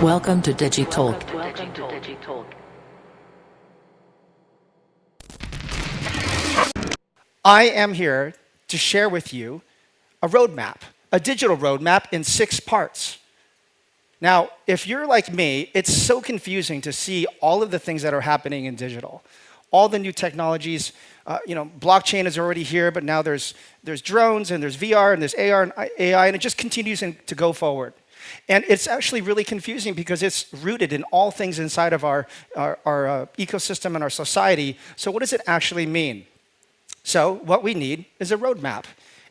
Welcome to DigitalK. I am here to share with you a roadmap, a digital roadmap in 6 parts. Now, if you're like me, it's so confusing to see all of the things that are happening in digital. All the new technologies, blockchain is already here, but now there's drones and there's VR and there's AR and AI, and it just continues to go forward. And it's actually really confusing because it's rooted in all things inside of our ecosystem and our society. So what does it actually mean? So what we need is a roadmap.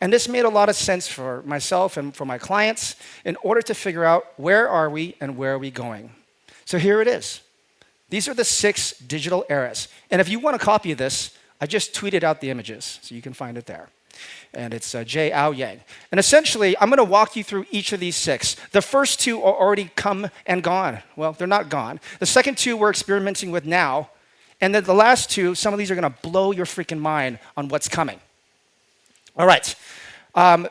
And this made a lot of sense for myself and for my clients in order to figure out where are we and where are we going. So here it is. These are the 6 digital eras. And if you want a copy of this, I just tweeted out the images, so you can find it there. And it's J. Owyang. And essentially, I'm going to walk you through each of these 6. The first 2 are already come and gone. Well, they're not gone. The second 2 we're experimenting with now. And then the last 2, some of these are going to blow your freaking mind on what's coming. All right.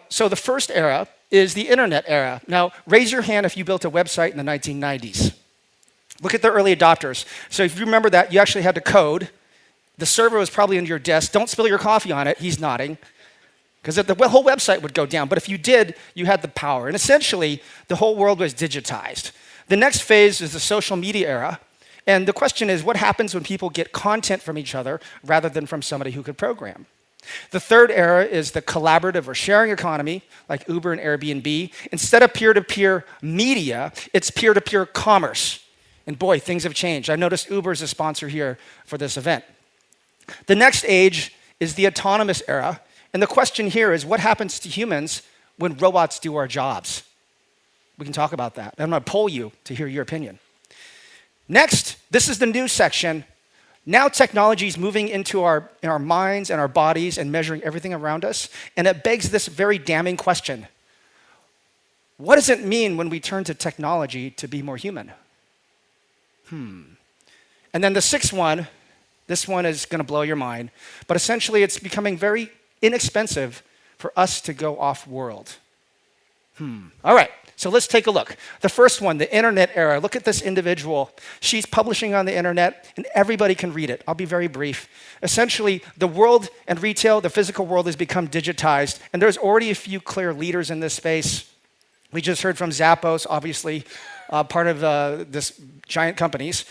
So the first era is the internet era. Now, raise your hand if you built a website in the 1990s. Look at the early adopters. So if you remember that, you actually had to code. The server was probably under your desk. Don't spill your coffee on it. He's nodding. Because the whole website would go down. But if you did, you had the power. And essentially, the whole world was digitized. The next phase is the social media era. And the question is, what happens when people get content from each other rather than from somebody who could program? The third era is the collaborative or sharing economy, like Uber and Airbnb. Instead of peer-to-peer media, it's peer-to-peer commerce. And boy, things have changed. I noticed Uber is a sponsor here for this event. The next age is the autonomous era. And the question here is, what happens to humans when robots do our jobs? We can talk about that. I'm going to poll you to hear your opinion. Next, this is the news section. Now technology is moving into our minds and our bodies and measuring everything around us. And it begs this very damning question. What does it mean when we turn to technology to be more human? And then the 6th one, this one is going to blow your mind. But essentially, it's becoming very inexpensive for us to go off-world. All right. So let's take a look. The first one, the internet era. Look at this individual. She's publishing on the internet, and everybody can read it. I'll be very brief. Essentially, the world and retail, the physical world has become digitized, and there's already a few clear leaders in this space. We just heard from Zappos, obviously, part of this giant companies.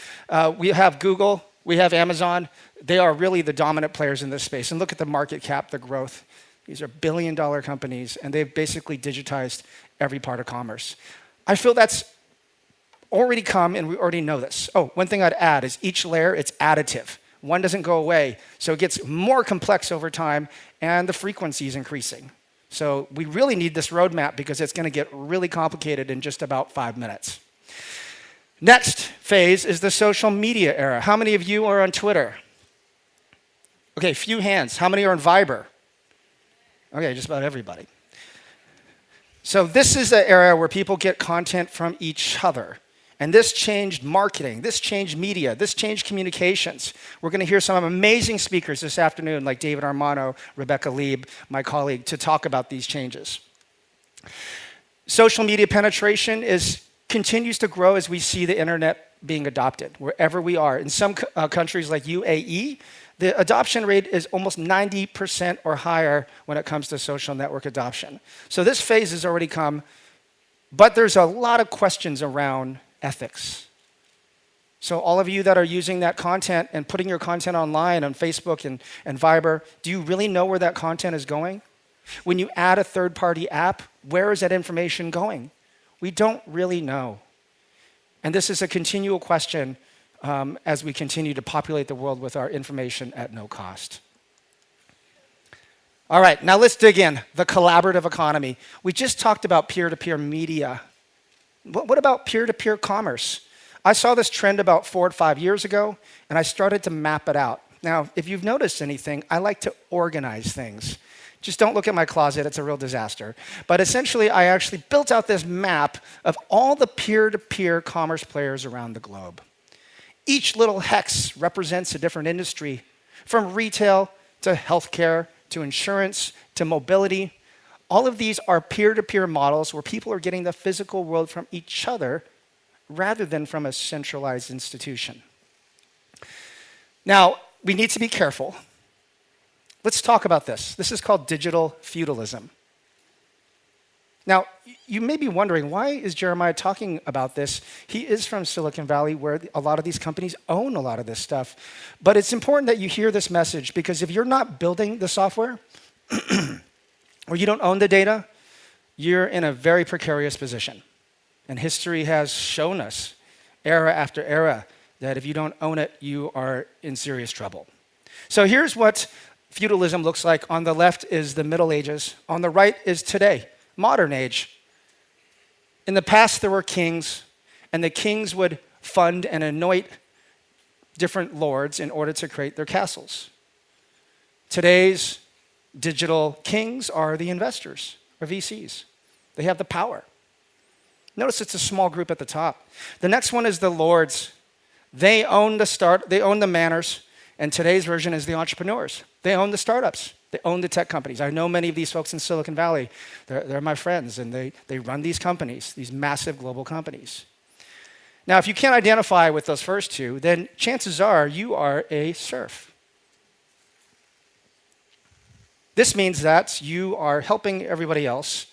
We have Google. We have Amazon. They are really the dominant players in this space. And look at the market cap, the growth. These are billion-dollar companies, and they've basically digitized every part of commerce. I feel that's already come, and we already know this. Oh, one thing I'd add is each layer, it's additive. One doesn't go away, so it gets more complex over time, and the frequency is increasing. So we really need this roadmap because it's going to get really complicated in just about 5 minutes. Next phase is the social media era. How many of you are on Twitter? Okay, few hands. How many are on Viber? Okay, just about everybody. So this is the era where people get content from each other. And this changed marketing, this changed media, this changed communications. We're going to hear some amazing speakers this afternoon, like David Armano, Rebecca Lieb, my colleague, to talk about these changes. Social media penetration continues to grow as we see the internet being adopted, wherever we are. In some countries like UAE, the adoption rate is almost 90% or higher when it comes to social network adoption. So this phase has already come, but there's a lot of questions around ethics. So all of you that are using that content and putting your content online on Facebook and Viber, do you really know where that content is going? When you add a third-party app, where is that information going? We don't really know. And this is a continual question as we continue to populate the world with our information at no cost. All right, now let's dig in. The collaborative economy. We just talked about peer-to-peer media. What about peer-to-peer commerce? I saw this trend about 4 or 5 years ago, and I started to map it out. Now, if you've noticed anything, I like to organize things. Just don't look at my closet, it's a real disaster. But essentially, I actually built out this map of all the peer-to-peer commerce players around the globe. Each little hex represents a different industry, from retail to healthcare to insurance to mobility. All of these are peer-to-peer models where people are getting the physical world from each other rather than from a centralized institution. Now, we need to be careful. Let's talk about this. This is called digital feudalism. Now, you may be wondering, why is Jeremiah talking about this? He is from Silicon Valley, where a lot of these companies own a lot of this stuff. But it's important that you hear this message, because if you're not building the software, or you don't own the data, you're in a very precarious position. And history has shown us, era after era, that if you don't own it, you are in serious trouble. So here's what feudalism looks like. On the left is the Middle Ages. On the right is today, modern age. In the past, there were kings, and the kings would fund and anoint different lords in order to create their castles. Today's digital kings are the investors, or VCs. They have the power. Notice it's a small group at the top. The next one is the lords. They own the manors, and today's version is the entrepreneurs. They own the startups. They own the tech companies. I know many of these folks in Silicon Valley. They're my friends, and they run these companies, these massive global companies. Now, if you can't identify with those first two, then chances are you are a serf. This means that you are helping everybody else.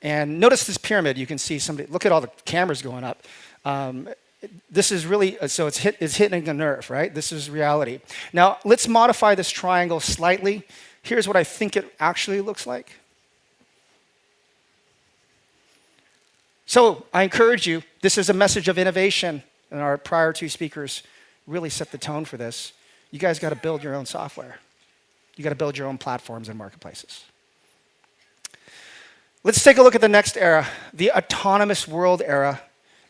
And notice this pyramid. You can see somebody, look at all the cameras going up. This is really, so it's hitting a nerve, right? This is reality. Now, let's modify this triangle slightly. Here's what I think it actually looks like. So I encourage you, this is a message of innovation, and our prior two speakers really set the tone for this. You guys got to build your own software. You got to build your own platforms and marketplaces. Let's take a look at the next era, the autonomous world era.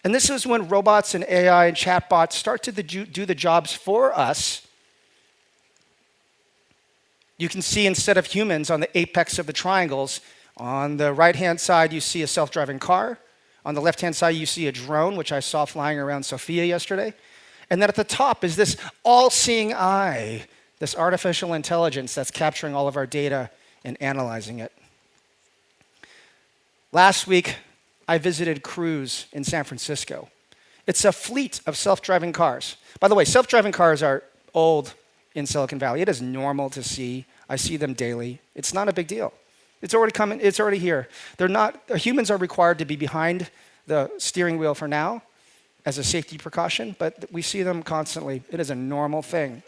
And this is when robots and AI and chatbots start to do the jobs for us. You can see instead of humans on the apex of the triangles, on the right-hand side, you see a self-driving car. On the left-hand side, you see a drone, which I saw flying around Sofia yesterday. And then at the top is this all-seeing eye, this artificial intelligence that's capturing all of our data and analyzing it. Last week, I visited Cruise in San Francisco. It's a fleet of self-driving cars. By the way, self-driving cars are old in Silicon Valley. It is normal to see. I see them daily. It's not a big deal. It's already coming. It's already here. Humans are required to be behind the steering wheel for now as a safety precaution, but we see them constantly. It is a normal thing.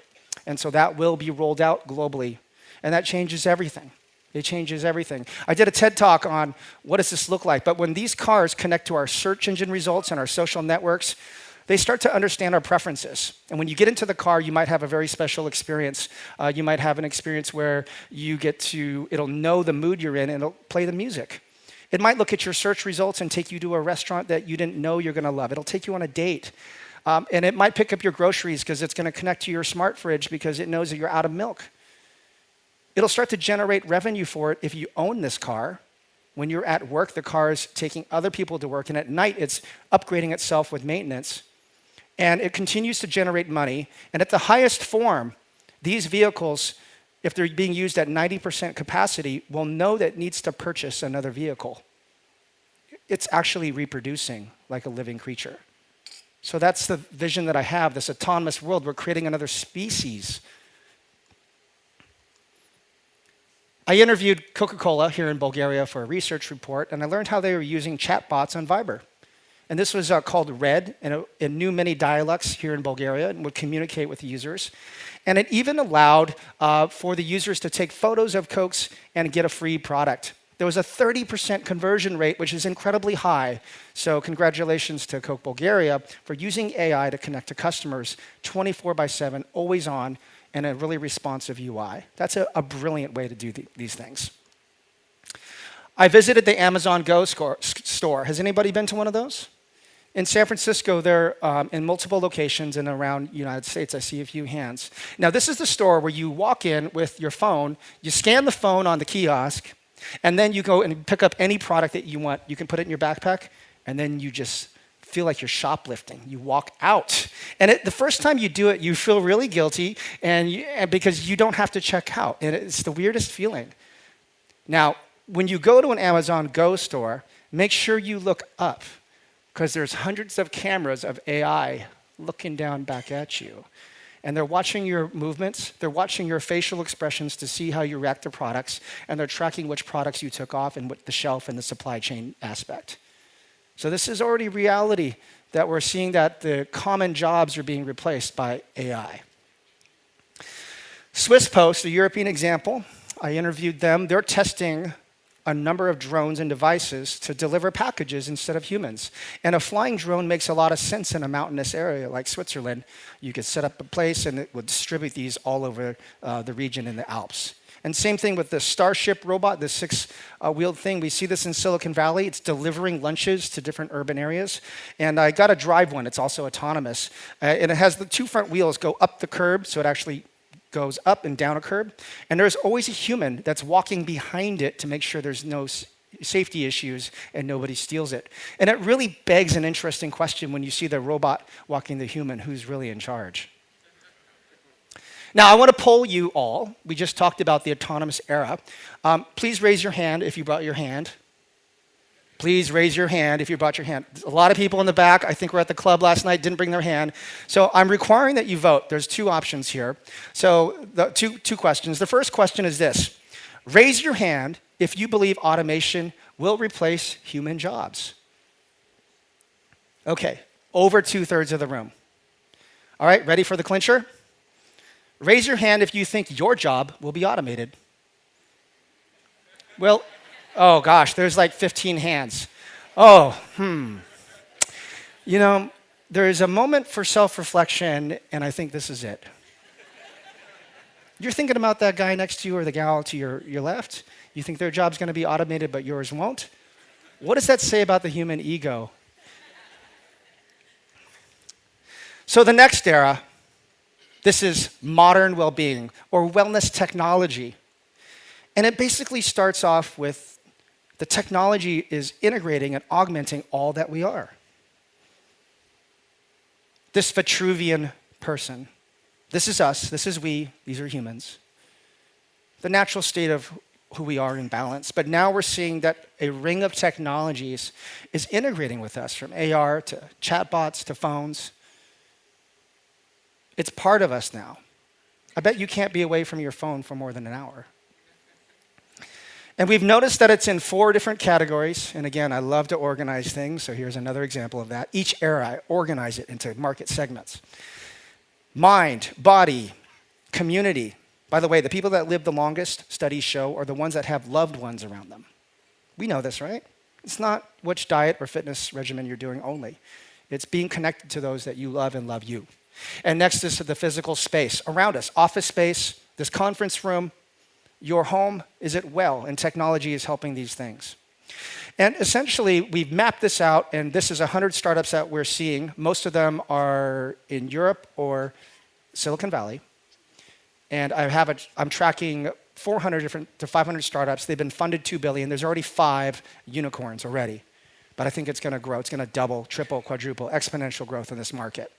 And so that will be rolled out globally. And that changes everything. It changes everything. I did a TED Talk on what does this look like, but when these cars connect to our search engine results and our social networks, they start to understand our preferences. And when you get into the car, you might have a very special experience. You might have an experience where it'll know the mood you're in and it'll play the music. It might look at your search results and take you to a restaurant that you didn't know you're gonna love. It'll take you on a date. And it might pick up your groceries because it's gonna connect to your smart fridge because it knows that you're out of milk. It'll start to generate revenue for it if you own this car. When you're at work, the car is taking other people to work, and at night, it's upgrading itself with maintenance. And it continues to generate money. And at the highest form, these vehicles, if they're being used at 90% capacity, will know that it needs to purchase another vehicle. It's actually reproducing like a living creature. So that's the vision that I have, this autonomous world. We're creating another species. I interviewed Coca-Cola here in Bulgaria for a research report, and I learned how they were using chatbots on Viber. And this was called Red, and it knew many dialects here in Bulgaria and would communicate with the users. And it even allowed for the users to take photos of Cokes and get a free product. There was a 30% conversion rate, which is incredibly high. So congratulations to Coke Bulgaria for using AI to connect to customers 24/7, always on, and a really responsive UI. That's a brilliant way to do these things. I visited the Amazon Go store. Has anybody been to one of those? In San Francisco, they're in multiple locations and around the United States. I see a few hands. Now, this is the store where you walk in with your phone, you scan the phone on the kiosk, and then you go and pick up any product that you want. You can put it in your backpack, and then you just feel like you're shoplifting. You walk out. And the first time you do it, you feel really guilty and because you don't have to check out. And it's the weirdest feeling. Now, when you go to an Amazon Go store, make sure you look up. because there's hundreds of cameras of AI looking down back at you. And they're watching your movements, they're watching your facial expressions to see how you react to products, and they're tracking which products you took off and what the shelf and the supply chain aspect. So this is already reality, that we're seeing that the common jobs are being replaced by AI. Swiss Post, a European example, I interviewed them. They're testing a number of drones and devices to deliver packages instead of humans. And a flying drone makes a lot of sense in a mountainous area like Switzerland. You could set up a place and it would distribute these all over the region in the Alps. And same thing with the Starship robot, the six-wheeled thing. We see this in Silicon Valley. It's delivering lunches to different urban areas. And I got to drive one. It's also autonomous. And it has the two front wheels go up the curb, so it actually goes up and down a curb. And there's always a human that's walking behind it to make sure there's no safety issues and nobody steals it. And it really begs an interesting question when you see the robot walking the human, who's really in charge? Now, I want to poll you all. We just talked about the autonomous era. Please raise your hand if you brought your hand. Please raise your hand if you brought your hand. A lot of people in the back, I think were at the club last night, didn't bring their hand. So I'm requiring that you vote. There's two options here. So the two questions. The first question is this. Raise your hand if you believe automation will replace human jobs. Okay, over 2/3 of the room. All right, ready for the clincher? Raise your hand if you think your job will be automated. Well, oh gosh, there's like 15 hands. You know, there is a moment for self-reflection, and I think this is it. You're thinking about that guy next to you or the gal to your left. You think their job's going to be automated, but yours won't. What does that say about the human ego? So the next era, this is modern well-being or wellness technology. And it basically starts off with the technology is integrating and augmenting all that we are. This Vitruvian person, this is us, this is we, these are humans. The natural state of who we are in balance. But now we're seeing that a ring of technologies is integrating with us, from AR to chatbots to phones. It's part of us now. I bet you can't be away from your phone for more than an hour. And we've noticed that it's in 4 different categories. And again, I love to organize things, so here's another example of that. Each era, I organize it into market segments. Mind, body, community. By the way, the people that live the longest, studies show, are the ones that have loved ones around them. We know this, right? It's not which diet or fitness regimen you're doing only. It's being connected to those that you love and love you. And next is the physical space around us, office space, this conference room, your home. Is it well? And technology is helping these things. And essentially, we've mapped this out, and this is 100 startups that we're seeing. Most of them are in Europe or Silicon Valley. And I'm tracking 400 to 500 startups. They've been funded $2 billion. There's already 5 unicorns already. But I think it's going to grow. It's going to double, triple, quadruple, exponential growth in this market.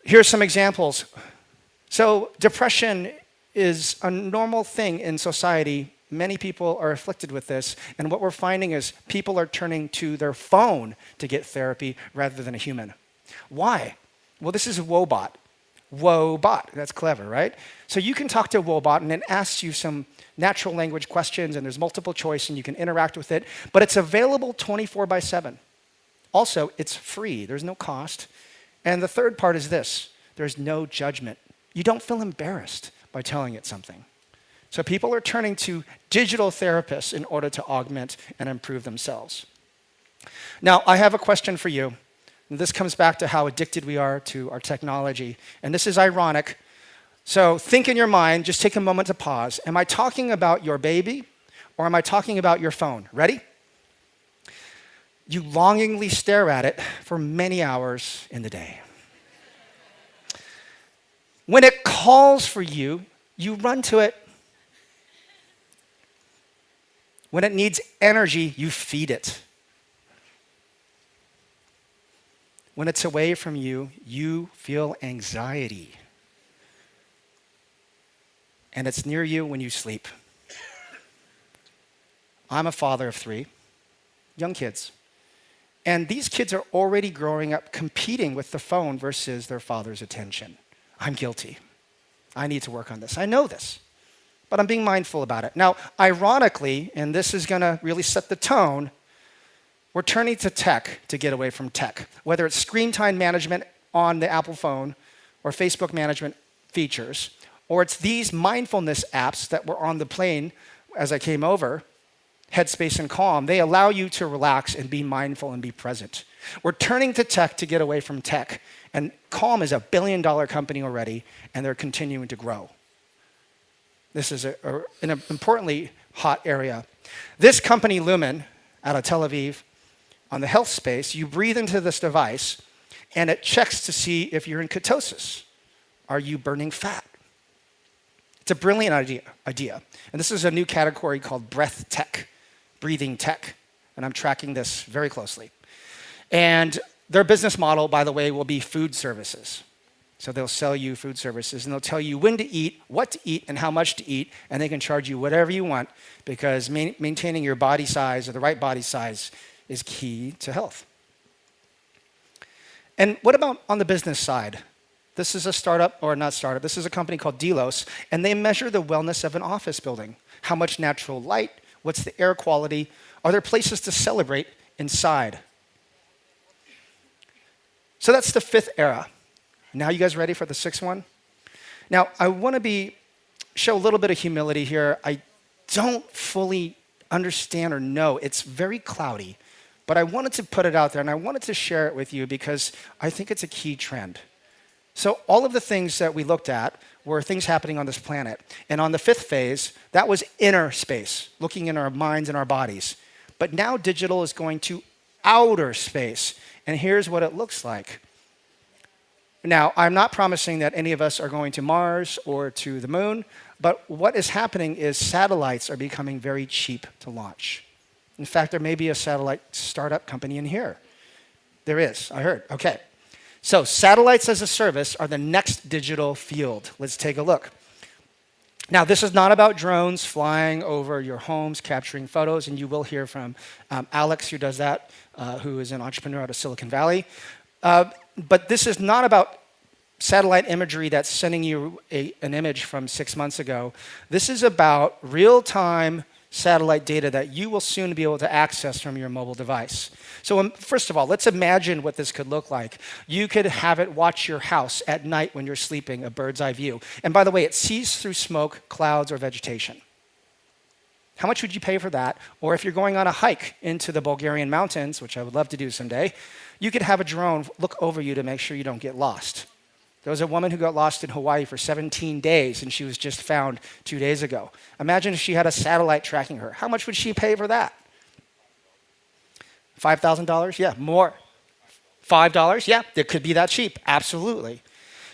Here's some examples. So depression is a normal thing in society. Many people are afflicted with this. And what we're finding is people are turning to their phone to get therapy rather than a human. Why? Well, this is a Wobot. Wobot. That's clever, right? So you can talk to a Wobot and it asks you some natural language questions, and there's multiple choice, and you can interact with it. But it's available 24/7. Also, it's free. There's no cost. And the third part is this. There's no judgment. You don't feel embarrassed by telling it something. So people are turning to digital therapists in order to augment and improve themselves. Now, I have a question for you. And this comes back to how addicted we are to our technology. And this is ironic. So think in your mind, just take a moment to pause. Am I talking about your baby, or am I talking about your phone? Ready? You longingly stare at it for many hours in the day. When it calls for you, you run to it. When it needs energy, you feed it. When it's away from you, you feel anxiety. And it's near you when you sleep. I'm a father of 3 young kids. And these kids are already growing up competing with the phone versus their father's attention. I'm guilty. I need to work on this. I know this, but I'm being mindful about it. Now, ironically, and this is going to really set the tone, we're turning to tech to get away from tech, whether it's screen time management on the Apple phone or Facebook management features, or it's these mindfulness apps that were on the plane as I came over, Headspace and Calm. They allow you to relax and be mindful and be present. We're turning to tech to get away from tech. And Calm is a billion-dollar company already, and they're continuing to grow. This is an importantly hot area. This company, Lumen, out of Tel Aviv, on the health space, you breathe into this device, and it checks to see if you're in ketosis. Are you burning fat? It's a brilliant idea. And this is a new category called breath tech, breathing tech. And I'm tracking this very closely. And their business model, by the way, will be food services. So they'll sell you food services, and they'll tell you when to eat, what to eat, and how much to eat, and they can charge you whatever you want because maintaining your body size or the right body size is key to health. And what about on the business side? This is a startup, or not startup, this is a company called Delos, and they measure the wellness of an office building. How much natural light? What's the air quality? Are there places to celebrate inside? So that's the fifth era. Now you guys ready for the sixth one? Now, I want to show a little bit of humility here. I don't fully understand or know. It's very cloudy. But I wanted to put it out there, and I wanted to share it with you because I think it's a key trend. So all of the things that we looked at were things happening on this planet. And on the fifth phase, that was inner space, looking in our minds and our bodies. But now digital is going to outer space. And here's what it looks like. Now, I'm not promising that any of us are going to Mars or to the moon, but what is happening is satellites are becoming very cheap to launch. In fact, there may be a satellite startup company in here. There is, I heard. Okay. So satellites as a service are the next digital field. Let's take a look. Now, this is not about drones flying over your homes, capturing photos, and you will hear from Alex, who does that, who is an entrepreneur out of Silicon Valley. But this is not about satellite imagery that's sending you an image from 6 months ago. This is about real-time satellite data that you will soon be able to access from your mobile device. So first of all, let's imagine what this could look like. You could have it watch your house at night when you're sleeping, a bird's eye view. And by the way, it sees through smoke, clouds, or vegetation. How much would you pay for that? Or if you're going on a hike into the Bulgarian mountains, which I would love to do someday, you could have a drone look over you to make sure you don't get lost. There was a woman who got lost in Hawaii for 17 days, and she was just found 2 days ago. Imagine if she had a satellite tracking her. How much would she pay for that? $5,000? Yeah, more. $5? Yeah, it could be that cheap. Absolutely.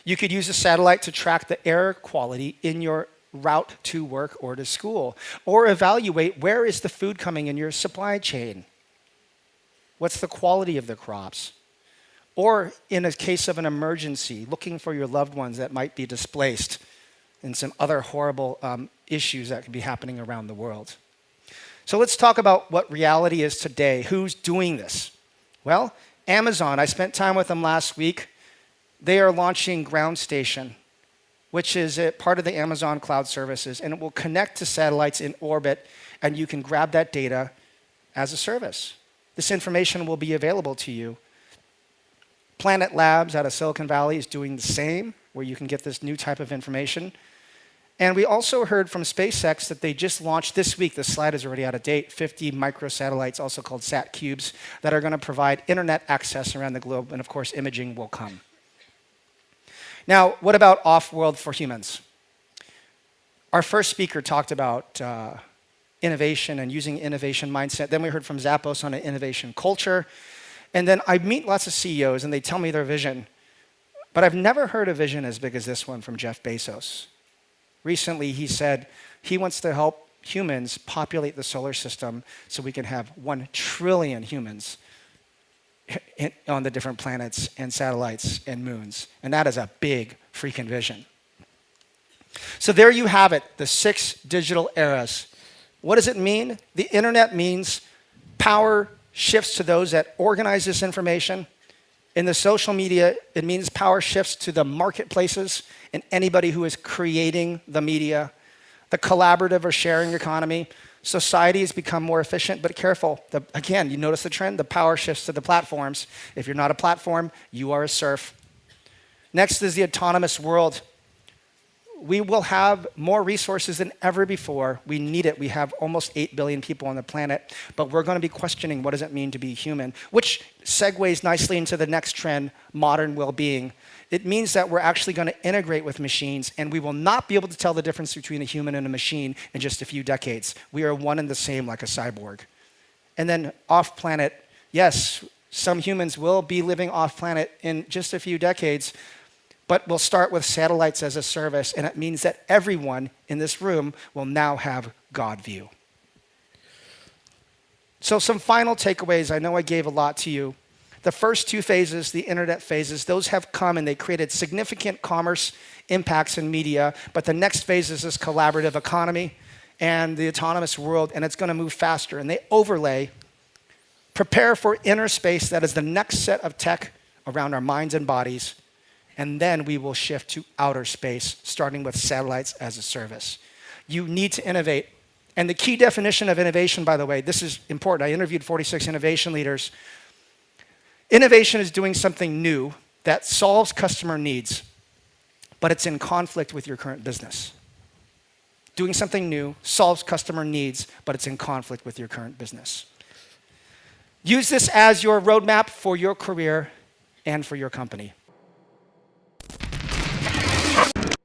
You could use a satellite to track the air quality in your route to work or to school, or evaluate where is the food coming in your supply chain. What's the quality of the crops? Or in a case of an emergency, looking for your loved ones that might be displaced and some other horrible issues that could be happening around the world. So let's talk about what reality is today. Who's doing this? Well, Amazon, I spent time with them last week. They are launching Ground Station, which is a part of the Amazon Cloud Services, and it will connect to satellites in orbit, and you can grab that data as a service. This information will be available to you. Planet Labs out of Silicon Valley is doing the same, where you can get this new type of information. And we also heard from SpaceX that they just launched this week, the slide is already out of date, 50 microsatellites, also called sat cubes, that are going to provide internet access around the globe, and of course, imaging will come. Now, what about Offworld for humans? Our first speaker talked about innovation and using innovation mindset. Then we heard from Zappos on an innovation culture. And then I meet lots of CEOs, and they tell me their vision. But I've never heard a vision as big as this one from Jeff Bezos. Recently, he said he wants to help humans populate the solar system so we can have 1 trillion humans on the different planets and satellites and moons. And that is a big freaking vision. So there you have it, the 6 digital eras. What does it mean? The internet means power shifts to those that organize this information. In the social media, it means power shifts to the marketplaces and anybody who is creating the media. The collaborative or sharing economy. Society has become more efficient, but careful. Again, you notice the trend? The power shifts to the platforms. If you're not a platform, you are a serf. Next is the autonomous world. We will have more resources than ever before. We need it. We have almost 8 billion people on the planet, but we're going to be questioning what does it mean to be human, which segues nicely into the next trend, modern well-being. It means that we're actually going to integrate with machines, and we will not be able to tell the difference between a human and a machine in just a few decades. We are one and the same like a cyborg. And then off-planet, yes, some humans will be living off-planet in just a few decades, but we'll start with satellites as a service, and it means that everyone in this room will now have God view. So some final takeaways. I know I gave a lot to you. The first two phases, the internet phases, those have come and they created significant commerce impacts in media, but the next phase is this collaborative economy and the autonomous world, and it's going to move faster. And they overlay, prepare for inner space, that is the next set of tech around our minds and bodies, and then we will shift to outer space, starting with satellites as a service. You need to innovate. And the key definition of innovation, by the way, this is important. I interviewed 46 innovation leaders. Innovation is doing something new that solves customer needs, but it's in conflict with your current business. Doing something new solves customer needs, but it's in conflict with your current business. Use this as your roadmap for your career and for your company.